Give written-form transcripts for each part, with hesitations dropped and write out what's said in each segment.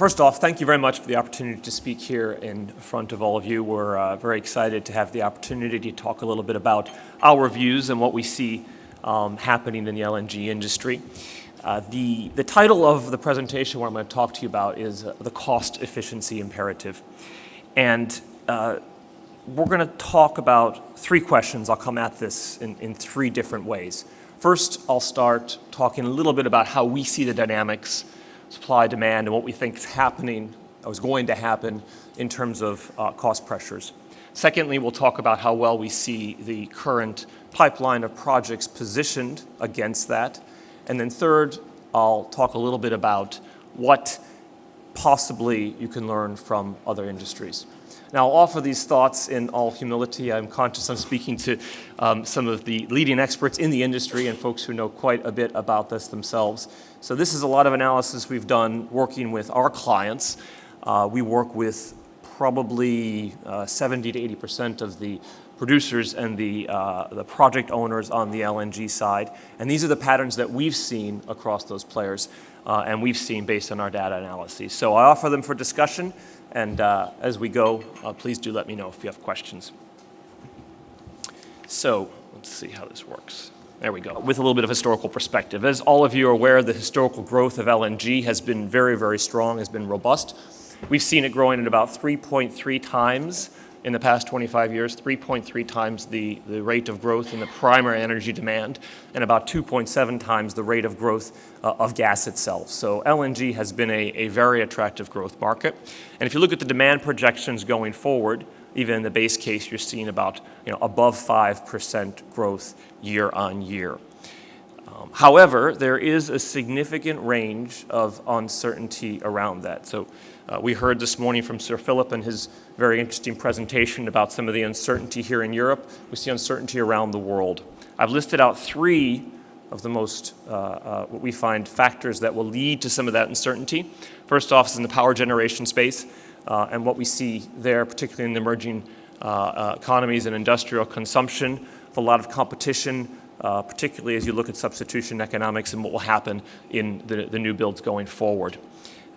First off, thank you very much for the opportunity to speak here in front of all of you. We're very excited to have the opportunity to talk a little bit about our views and what we see happening in the LNG industry. The title of the presentation, what I'm going to talk to you about, is the cost efficiency imperative. And we're going to talk about three questions. I'll come at this in three different ways. First, I'll start talking a little bit about how we see the dynamics, supply, demand, and what we think is happening, or is going to happen in terms of cost pressures. Secondly, we'll talk about how well we see the current pipeline of projects positioned against that. And then third, I'll talk a little bit about what possibly you can learn from other industries. Now, I'll offer these thoughts in all humility. I'm conscious I'm speaking to some of the leading experts in the industry and folks who know quite a bit about this themselves. So this is a lot of analysis we've done working with our clients. We work with probably 70 to 80% of the producers and the project owners on the LNG side. And these are the patterns that we've seen across those players and we've seen based on our data analyses. So I offer them for discussion. And as we go, please do let me know if you have questions. So let's see how this works. There we go. With a little bit of historical perspective. As all of you are aware, the historical growth of LNG has been very, very strong, has been robust. We've seen it growing at about 3.3 times in the past 25 years, 3.3 times the rate of growth in the primary energy demand, and about 2.7 times the rate of growth of gas itself. So LNG has been a very attractive growth market. And if you look at the demand projections going forward, even in the base case, you're seeing about above 5% growth year on year. However, there is a significant range of uncertainty around that. So we heard this morning from Sir Philip and his very interesting presentation about some of the uncertainty here in Europe. We see uncertainty around the world. I've listed out three of the most, what we find, factors that will lead to some of that uncertainty. First off is in the power generation space, and what we see there, particularly in the emerging economies and industrial consumption, with a lot of competition, particularly as you look at substitution economics and what will happen in the new builds going forward.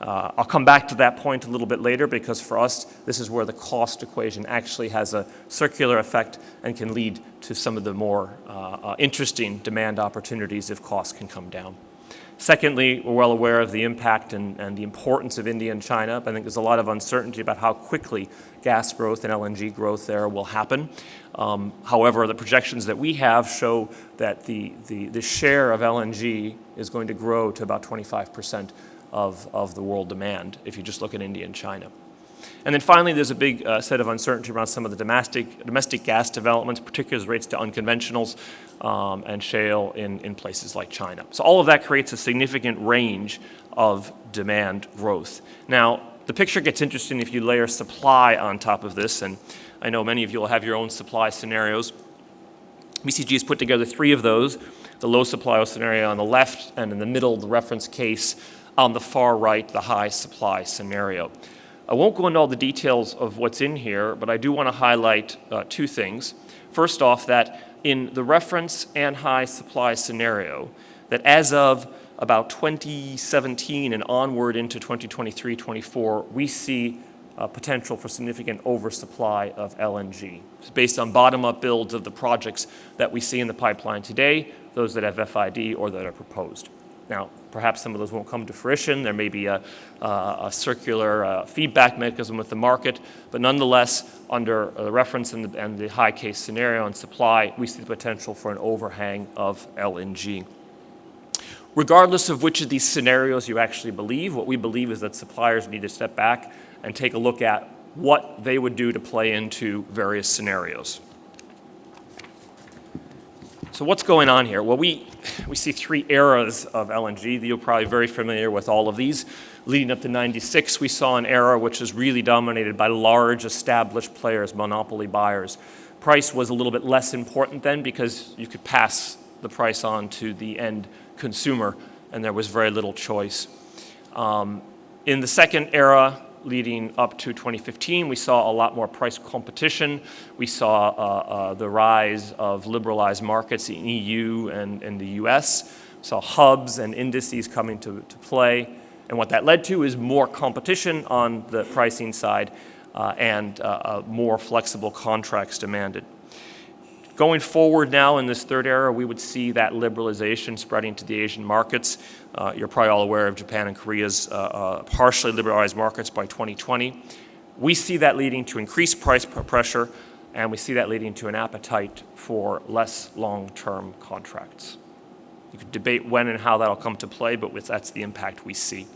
I'll come back to that point a little bit later because for us, this is where the cost equation actually has a circular effect and can lead to some of the more interesting demand opportunities if costs can come down. Secondly, we're well aware of the impact and the importance of India and China. I think there's a lot of uncertainty about how quickly gas growth and LNG growth there will happen. However, the projections that we have show that the share of LNG is going to grow to about 25% of the world demand if you just look at India and China. And then finally, there's a big set of uncertainty around some of the domestic gas developments, particularly as relates to unconventionals and shale in places like China. So all of that creates a significant range of demand growth. Now, the picture gets interesting if you layer supply on top of this, and I know many of you will have your own supply scenarios. BCG has put together three of those, the low supply scenario on the left, and in the middle, the reference case on the far right, the high supply scenario. I won't go into all the details of what's in here, but I do want to highlight two things. First off, that in the reference and high supply scenario, that as of about 2017 and onward into 2023-24, we see potential for significant oversupply of LNG. It's based on bottom-up builds of the projects that we see in the pipeline today, those that have FID or that are proposed. Now, perhaps some of those won't come to fruition. There may be a circular feedback mechanism with the market, but nonetheless, under the reference and the high case scenario on supply, we see the potential for an overhang of LNG. Regardless of which of these scenarios you actually believe, what we believe is that suppliers need to step back and take a look at what they would do to play into various scenarios. So what's going on here? Well, we see three eras of LNG. You're probably very familiar with all of these. Leading up to 96, we saw an era which was really dominated by large established players, monopoly buyers. Price was a little bit less important then because you could pass the price on to the end consumer and there was very little choice. In the second era, leading up to 2015, we saw a lot more price competition. We saw the rise of liberalized markets in EU and in the US. We saw hubs and indices coming to play. And what that led to is more competition on the pricing side and more flexible contracts demanded. Going forward now in this third era, we would see that liberalization spreading to the Asian markets. You're probably all aware of Japan and Korea's partially liberalized markets by 2020. We see that leading to increased price pressure, and we see that leading to an appetite for less long-term contracts. You could debate when and how that'll come to play, but that's the impact we see.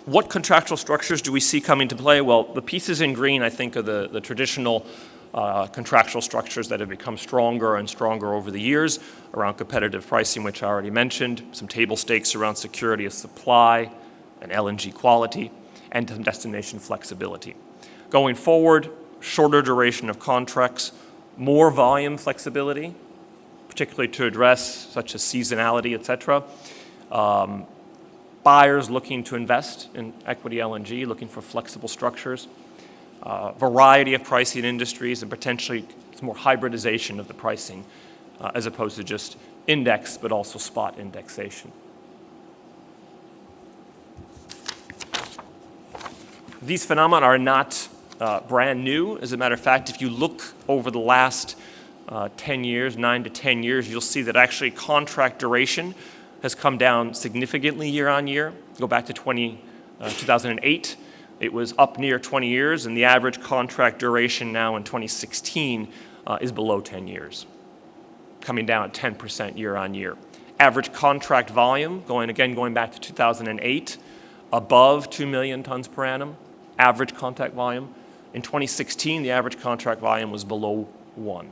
What contractual structures do we see coming to play? Well, the pieces in green, I think, are the traditional contractual structures that have become stronger and stronger over the years around competitive pricing, which I already mentioned, some table stakes around security of supply and LNG quality, and some destination flexibility. Going forward, shorter duration of contracts, more volume flexibility, particularly to address such as seasonality, et cetera. Buyers looking to invest in equity LNG, looking for flexible structures. Variety of pricing industries, and potentially it's more hybridization of the pricing as opposed to just index, but also spot indexation. These phenomena are not brand new. As a matter of fact, if you look over the last 10 years, 9 to 10 years, you'll see that actually contract duration has come down significantly year on year. Go back to 2008. It was up near 20 years, and the average contract duration now in 2016 is below 10 years, coming down at 10% year on year. Average contract volume, going back to 2008, above 2 million tons per annum, average contract volume. In 2016, the average contract volume was below 1.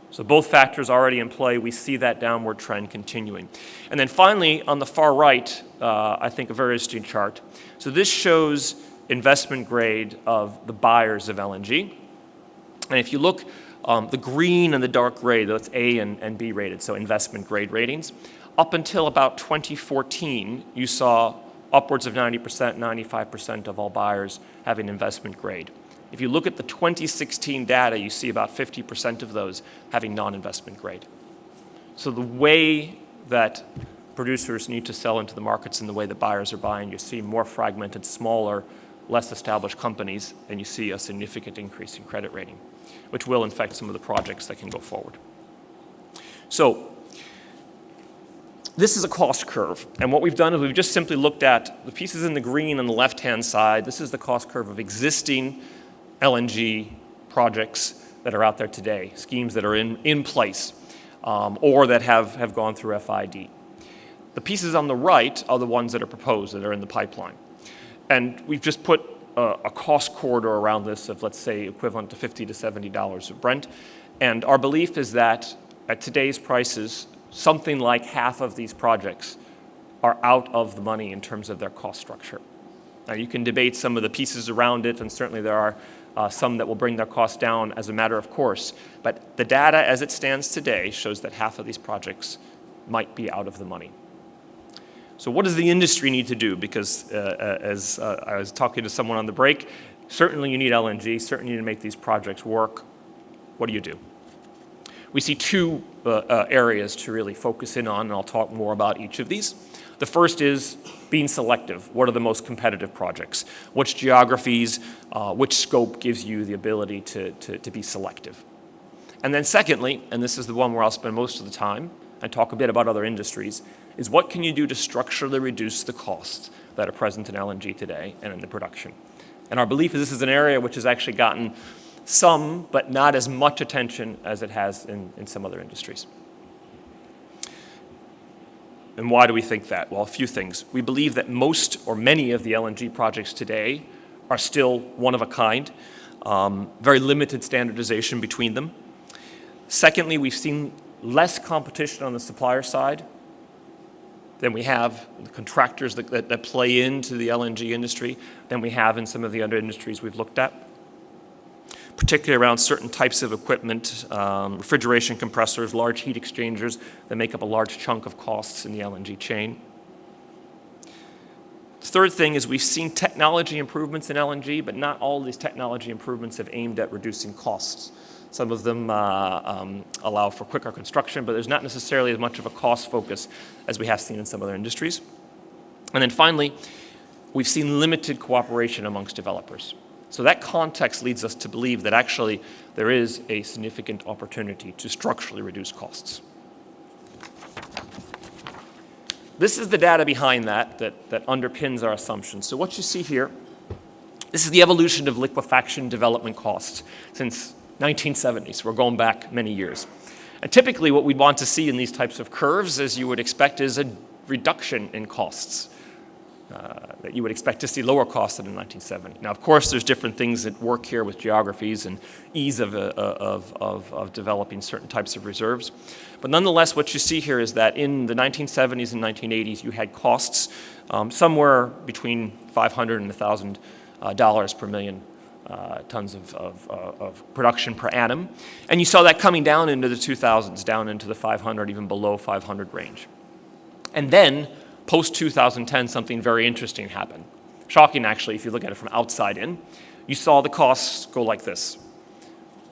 So both factors already in play. We see that downward trend continuing. And then finally, on the far right, I think a very interesting chart. So this shows investment grade of the buyers of LNG. And if you look, the green and the dark gray, that's A and B rated, so investment grade ratings. Up until about 2014, you saw upwards of 90%, 95% of all buyers having investment grade. If you look at the 2016 data, you see about 50% of those having non-investment grade. So the way that producers need to sell into the markets and the way that buyers are buying, you see more fragmented, smaller, less established companies, and you see a significant increase in credit rating, which will affect some of the projects that can go forward. So this is a cost curve, and what we've done is we've just simply looked at the pieces in the green on the left-hand side. This is the cost curve of existing LNG projects that are out there today, schemes that are in place or that have gone through FID. The pieces on the right are the ones that are proposed, that are in the pipeline. And we've just put a cost corridor around this of, let's say, equivalent to $50 to $70 of Brent. And our belief is that at today's prices, something like half of these projects are out of the money in terms of their cost structure. Now, you can debate some of the pieces around it, and certainly there are some that will bring their costs down as a matter of course. But the data as it stands today shows that half of these projects might be out of the money. So what does the industry need to do? Because as I was talking to someone on the break, certainly you need LNG, certainly you need to make these projects work. What do you do? We see two areas to really focus in on, and I'll talk more about each of these. The first is being selective. What are the most competitive projects? Which geographies, which scope gives you the ability to be selective? And then secondly, and this is the one where I'll spend most of the time and talk a bit about other industries, is what can you do to structurally reduce the costs that are present in LNG today and in the production? And our belief is this is an area which has actually gotten some, but not as much attention as it has in some other industries. And why do we think that? Well, a few things. We believe that most or many of the LNG projects today are still one of a kind, very limited standardization between them. Secondly, we've seen less competition on the supplier side than we have the contractors that play into the LNG industry than we have in some of the other industries we've looked at, particularly around certain types of equipment, refrigeration compressors, large heat exchangers that make up a large chunk of costs in the LNG chain. The third thing is we've seen technology improvements in LNG, but not all of these technology improvements have aimed at reducing costs. Some of them allow for quicker construction, but there's not necessarily as much of a cost focus as we have seen in some other industries. And then finally, we've seen limited cooperation amongst developers. So that context leads us to believe that actually there is a significant opportunity to structurally reduce costs. This is the data behind that underpins our assumptions. So what you see here, this is the evolution of liquefaction development costs since 1970s. So we're going back many years. And typically what we'd want to see in these types of curves, as you would expect, is a reduction in costs. That you would expect to see lower costs than in 1970. Now, of course, there's different things that work here with geographies and ease of developing certain types of reserves. But nonetheless, what you see here is that in the 1970s and 1980s, you had costs somewhere between $500 and $1,000 per million tons of production per annum. And you saw that coming down into the 2000s, down into the 500, even below 500 range. And then, post-2010, something very interesting happened. Shocking, actually, if you look at it from outside in. You saw the costs go like this.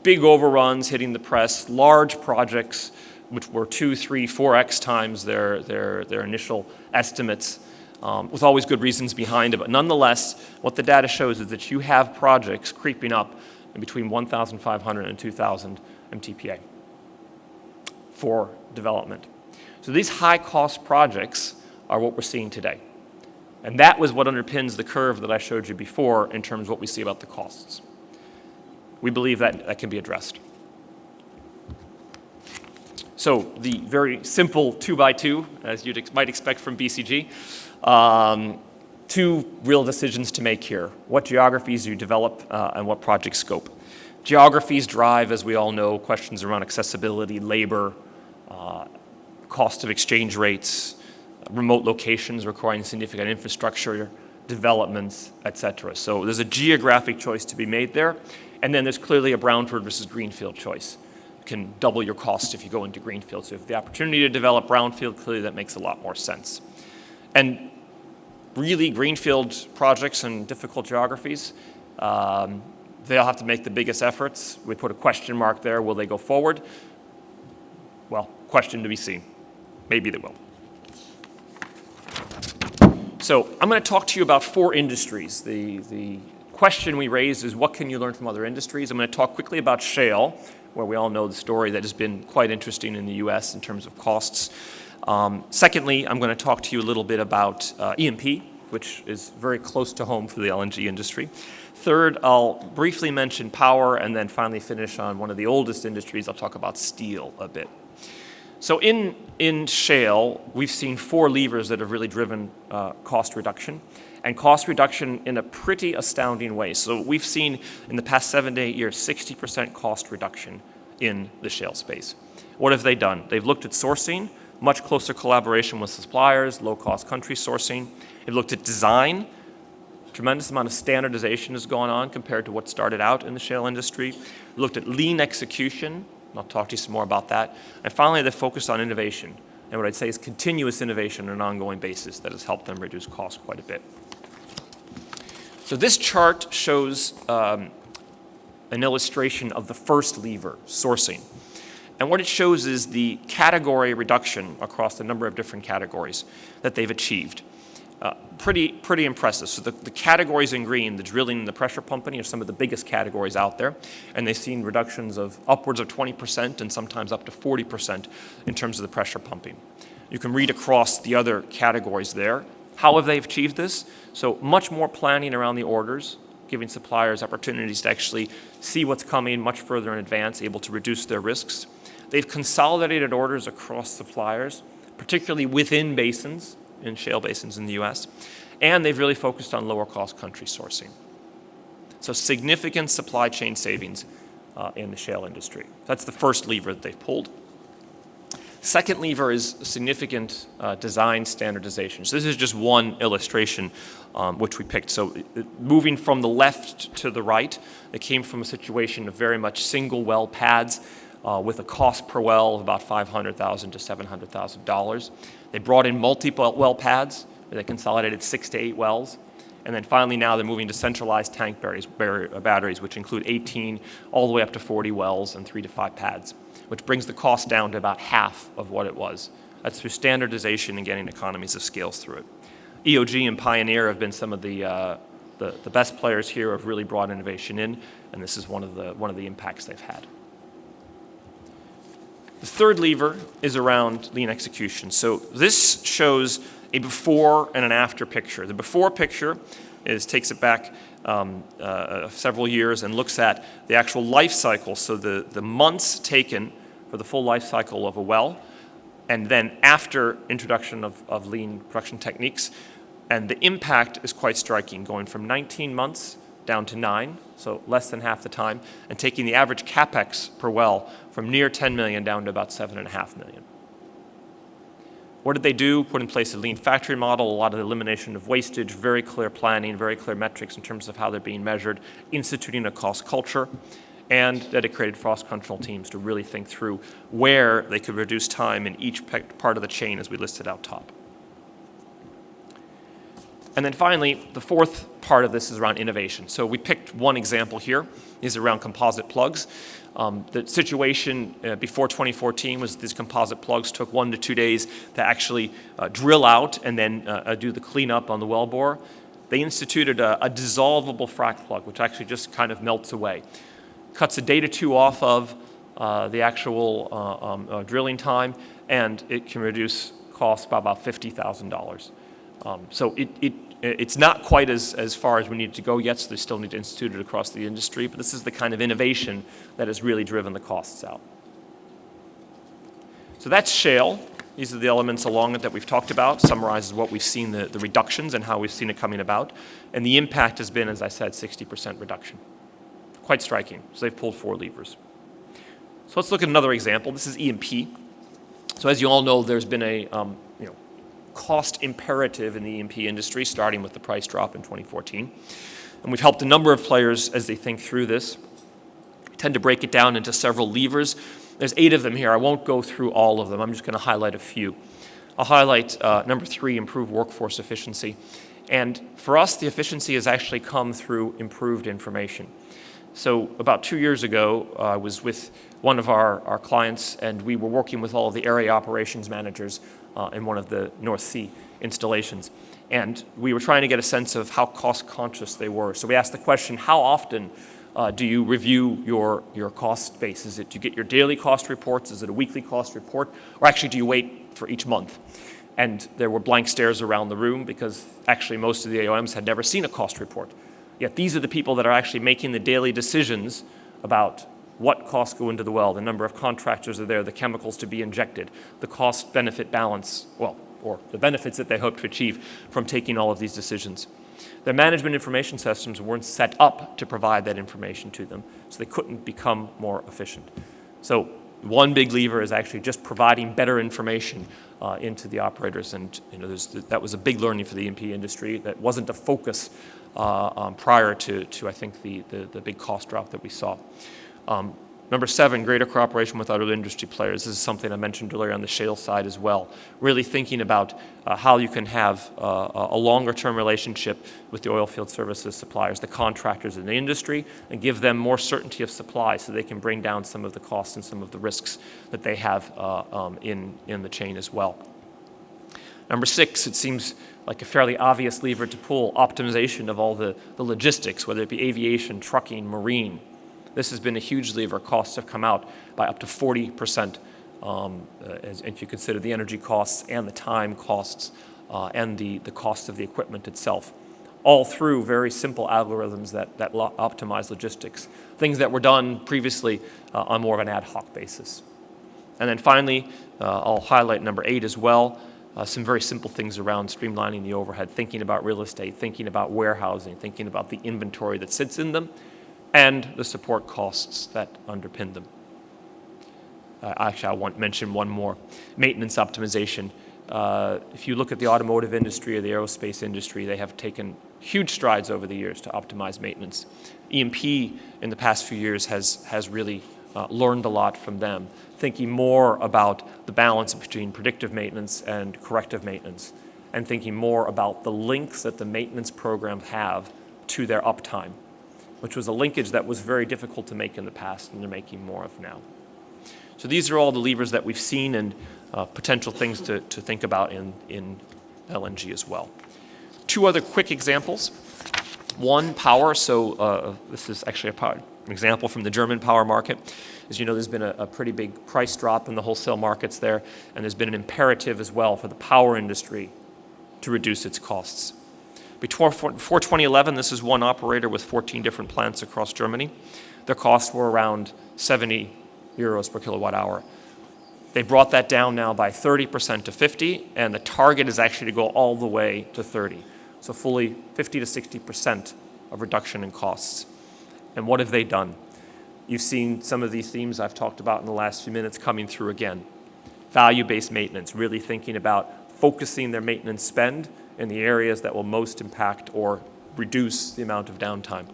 Big overruns hitting the press, large projects, which were 2, 3, 4x times their initial estimates, with always good reasons behind it. But nonetheless, what the data shows is that you have projects creeping up in between 1,500 and 2,000 MTPA for development. So these high-cost projects are what we're seeing today. And that was what underpins the curve that I showed you before in terms of what we see about the costs. We believe that can be addressed. So the very simple 2x2, as you might expect from BCG, two real decisions to make here. What geographies you develop and what project scope. Geographies drive, as we all know, questions around accessibility, labor, cost of exchange rates, remote locations requiring significant infrastructure, developments, et cetera. So there's a geographic choice to be made there. And then there's clearly a brownfield versus greenfield choice. You can double your cost if you go into greenfield. So if the opportunity to develop brownfield, clearly that makes a lot more sense. And really, greenfield projects in difficult geographies, they'll have to make the biggest efforts. We put a question mark there. Will they go forward? Well, question to be seen. Maybe they will. So I'm going to talk to you about 4 industries. The question we raised is, what can you learn from other industries? I'm going to talk quickly about shale, where we all know the story that has been quite interesting in the US in terms of costs. Secondly, I'm going to talk to you a little bit about E&P, which is very close to home for the LNG industry. Third, I'll briefly mention power, and then finally finish on one of the oldest industries. I'll talk about steel a bit. So in shale, we've seen 4 levers that have really driven cost reduction, and cost reduction in a pretty astounding way. So we've seen in the past 7 to 8 years, 60% cost reduction in the shale space. What have they done? They've looked at sourcing, much closer collaboration with suppliers, low-cost country sourcing. They've looked at design. Tremendous amount of standardization has gone on compared to what started out in the shale industry. We looked at lean execution. I'll talk to you some more about that. And finally, they focused on innovation. And what I'd say is continuous innovation on an ongoing basis that has helped them reduce costs quite a bit. So this chart shows an illustration of the first lever, sourcing. And what it shows is the category reduction across a number of different categories that they've achieved. Pretty impressive. So the categories in green, the drilling and the pressure pumping, are some of the biggest categories out there. And they've seen reductions of upwards of 20% and sometimes up to 40% in terms of the pressure pumping. You can read across the other categories there. How have they achieved this? So much more planning around the orders, giving suppliers opportunities to actually see what's coming much further in advance, able to reduce their risks. They've consolidated orders across suppliers, particularly within basins, in shale basins in the US, and they've really focused on lower cost country sourcing. So significant supply chain savings in the shale industry. That's the first lever that they've pulled. Second lever is significant design standardization. So this is just one illustration which we picked. So moving from the left to the right, it came from a situation of very much single well pads with a cost per well of about $500,000 to $700,000. They brought in multiple well pads, where they consolidated 6 to 8 wells, And then finally now they're moving to centralized tank batteries, which include 18 all the way up to 40 wells and 3 to 5 pads, which brings the cost down to about half of what it was. That's through standardization and getting economies of scales through it. EOG and Pioneer have been some of the best players here, have really brought innovation in, and this is one of the impacts they've had. The third lever is around lean execution. So this shows a before and an after picture. The before picture takes it back several years and looks at the actual life cycle, so the months taken for the full life cycle of a well, and then after introduction of lean production techniques. And the impact is quite striking, going from 19 months down to 9, so less than half the time, and taking the average capex per well from near 10 million down to about 7.5 million. What did they do? Put in place a lean factory model, a lot of elimination of wastage, very clear planning, very clear metrics in terms of how they're being measured, instituting a cost culture, and dedicated cross-functional teams to really think through where they could reduce time in each part of the chain as we listed out top. And then finally, the fourth part of this is around innovation. So we picked one example here, is around composite plugs. The situation before 2014 was these composite plugs took 1 to 2 days to actually drill out and then do the cleanup on the wellbore. They instituted a dissolvable frac plug, which actually just kind of melts away. Cuts a day to 2 off of the actual drilling time, and it can reduce costs by about $50,000. So it's not quite as far as we need to go yet, so they still need to institute it across the industry, but this is the kind of innovation that has really driven the costs out. So that's shale. These are the elements along it that we've talked about, summarizes what we've seen, the reductions and how we've seen it coming about. And the impact has been, as I said, 60% reduction. Quite striking. So they've pulled 4 levers. So let's look at another example. This is E&P. So as you all know, there's been a cost imperative in the E&P industry, starting with the price drop in 2014. And we've helped a number of players as they think through this. We tend to break it down into several levers. There's 8 of them here. I won't go through all of them. I'm just going to highlight a few. I'll highlight number 3, improve workforce efficiency. And for us, the efficiency has actually come through improved information. So about 2 years ago, I was with one of our clients, and we were working with all of the area operations managers in one of the North Sea installations. And we were trying to get a sense of how cost conscious they were. So we asked the question, how often do you review your cost base? Is it, do you get your daily cost reports? Is it a weekly cost report? Or actually, do you wait for each month? And there were blank stares around the room because actually most of the AOMs had never seen a cost report. Yet these are the people that are actually making the daily decisions about what costs go into the well, the number of contractors are there, the chemicals to be injected, the cost-benefit balance, or the benefits that they hope to achieve from taking all of these decisions. Their management information systems weren't set up to provide that information to them, so they couldn't become more efficient. So one big lever is actually just providing better information into the operators, and that was a big learning for the E&P industry. That wasn't a focus prior to I think the big cost drop that we saw. Number 7, greater cooperation with other industry players. This is something I mentioned earlier on the shale side as well. Really thinking about how you can have a longer-term relationship with the oil field services suppliers, the contractors in the industry, and give them more certainty of supply so they can bring down some of the costs and some of the risks that they have in the chain as well. Number 6, it seems like a fairly obvious lever to pull, optimization of all the logistics, whether it be aviation, trucking, marine. This has been a huge lever. Costs have come out by up to 40%, if you consider the energy costs and the time costs and the cost of the equipment itself, all through very simple algorithms that optimize logistics, things that were done previously on more of an ad hoc basis. And then finally, I'll highlight number 8 as well, some very simple things around streamlining the overhead, thinking about real estate, thinking about warehousing, thinking about the inventory that sits in them, and the support costs that underpin them. Actually, I want to mention one more, maintenance optimization. If you look at the automotive industry or the aerospace industry, they have taken huge strides over the years to optimize maintenance. E&P in the past few years has really learned a lot from them, thinking more about the balance between predictive maintenance and corrective maintenance. and thinking more about the links that the maintenance programs have to their uptime, which was a linkage that was very difficult to make in the past and they're making more of now. So these are all the levers that we've seen and potential things to think about in LNG as well. Two other quick examples. One, power. So this is actually an example from the German power market. As you know, there's been a pretty big price drop in the wholesale markets there, and there's been an imperative as well for the power industry to reduce its costs. Before 2011, this is one operator with 14 different plants across Germany. Their costs were around 70 euros per kilowatt hour. They brought that down now by 30% to 50, and the target is actually to go all the way to 30. So fully 50 to 60% of reduction in costs. And what have they done? You've seen some of these themes I've talked about in the last few minutes coming through again. Value-based maintenance, really thinking about focusing their maintenance spend in the areas that will most impact or reduce the amount of downtime.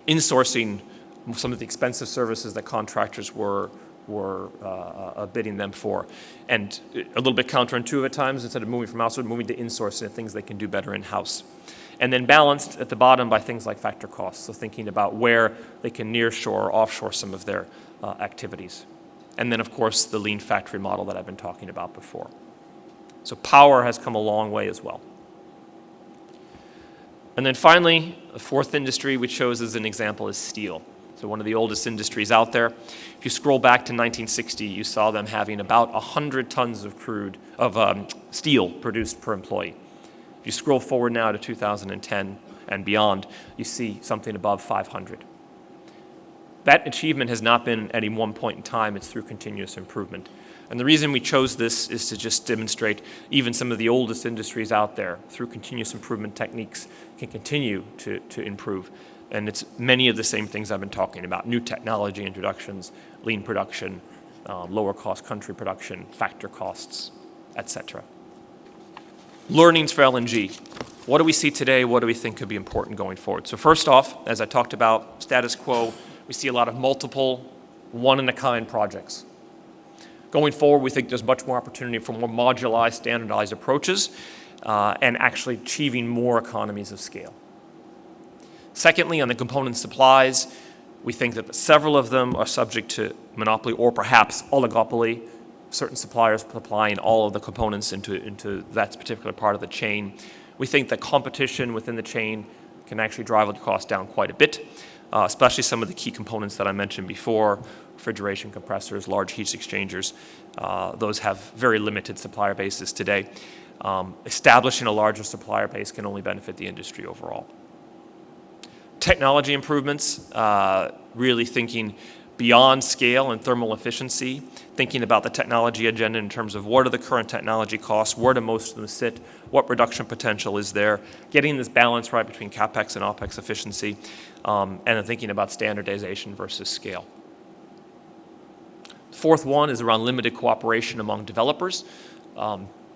Insourcing some of the expensive services that contractors were bidding them for. And a little bit counterintuitive at times, instead of moving from outsourcing, moving to insourcing things they can do better in-house. And then balanced at the bottom by things like factor costs, so thinking about where they can nearshore or offshore some of their activities. And then, of course, the lean factory model that I've been talking about before. So power has come a long way as well. And then finally, the fourth industry we chose as an example is steel. So one of the oldest industries out there. If you scroll back to 1960, you saw them having about 100 tons of steel produced per employee. If you scroll forward now to 2010 and beyond, you see something above 500. That achievement has not been at any one point in time, it's through continuous improvement. And the reason we chose this is to just demonstrate even some of the oldest industries out there, through continuous improvement techniques, can continue to improve. And it's many of the same things I've been talking about: new technology introductions, lean production, lower cost country production, factor costs, etc. Learnings for LNG. What do we see today? What do we think could be important going forward? So first off, as I talked about, status quo, we see a lot of multiple one-in-a-kind projects. Going forward, we think there's much more opportunity for more modularized, standardized approaches and actually achieving more economies of scale. Secondly, on the component supplies, we think that several of them are subject to monopoly or perhaps oligopoly, certain suppliers supplying all of the components into that particular part of the chain. We think that competition within the chain can actually drive the cost down quite a bit, especially some of the key components that I mentioned before: refrigeration compressors, large heat exchangers. Those have very limited supplier bases today. Establishing a larger supplier base can only benefit the industry overall. Technology improvements, really thinking beyond scale and thermal efficiency, thinking about the technology agenda in terms of what are the current technology costs, where do most of them sit, what reduction potential is there, getting this balance right between CapEx and OpEx efficiency, and then thinking about standardization versus scale. Fourth one is around limited cooperation among developers,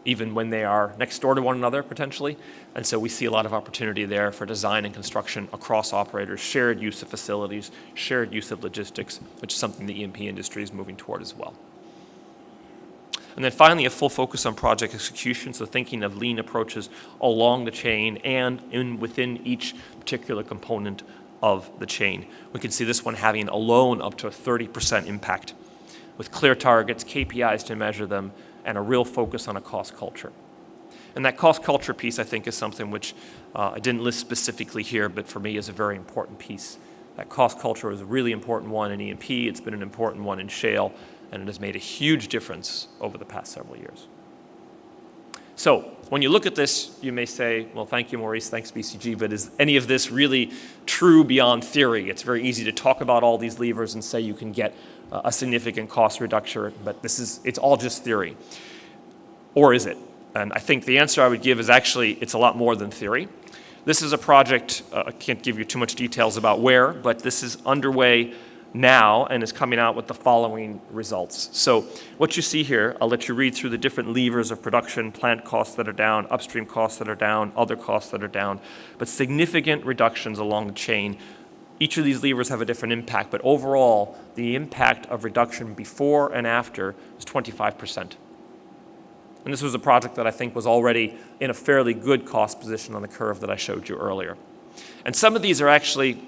even when they are next door to one another potentially. And so we see a lot of opportunity there for design and construction across operators, shared use of facilities, shared use of logistics, which is something the E&P industry is moving toward as well. And then finally, a full focus on project execution, so thinking of lean approaches along the chain and within each particular component of the chain. We can see this one having alone up to a 30% impact, with clear targets, KPIs to measure them, and a real focus on a cost culture. And that cost culture piece, I think, is something which I didn't list specifically here, but for me is a very important piece. That cost culture is a really important one in E&P, it's been an important one in shale, and it has made a huge difference over the past several years. So when you look at this, you may say, well, thank you, Maurice, thanks, BCG, but is any of this really true beyond theory? It's very easy to talk about all these levers and say you can get a significant cost reduction, but it's all just theory. Or is it? And I think the answer I would give is actually it's a lot more than theory. This is a project, I can't give you too much details about where, but this is underway now and is coming out with the following results. So what you see here, I'll let you read through the different levers of production, plant costs that are down, upstream costs that are down, other costs that are down, but significant reductions along the chain. Each of these levers have a different impact, but overall, the impact of reduction before and after is 25%. And this was a project that I think was already in a fairly good cost position on the curve that I showed you earlier. And some of these are actually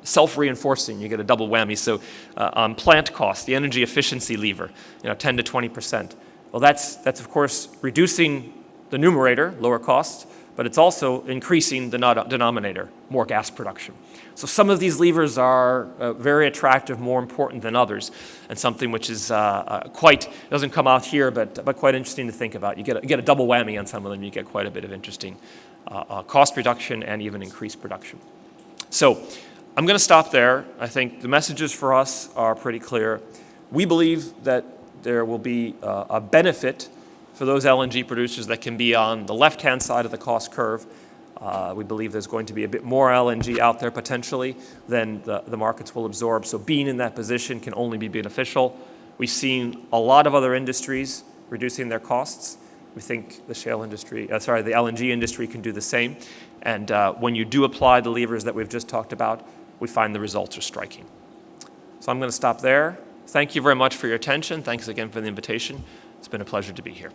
self-reinforcing. You get a double whammy. So on plant cost, the energy efficiency lever, 10 to 20%. Well, that's of course reducing the numerator, lower costs, but it's also increasing the denominator, more gas production. So some of these levers are very attractive, more important than others, and something which is doesn't come out here, but quite interesting to think about. You get a double whammy on some of them. You get quite a bit of interesting cost reduction and even increased production. So I'm going to stop there. I think the messages for us are pretty clear. We believe that there will be a benefit for those LNG producers that can be on the left-hand side of the cost curve. We believe there's going to be a bit more LNG out there potentially than the markets will absorb. So being in that position can only be beneficial. We've seen a lot of other industries reducing their costs. We think the the LNG industry can do the same. And when you do apply the levers that we've just talked about, we find the results are striking. So I'm going to stop there. Thank you very much for your attention. Thanks again for the invitation. It's been a pleasure to be here.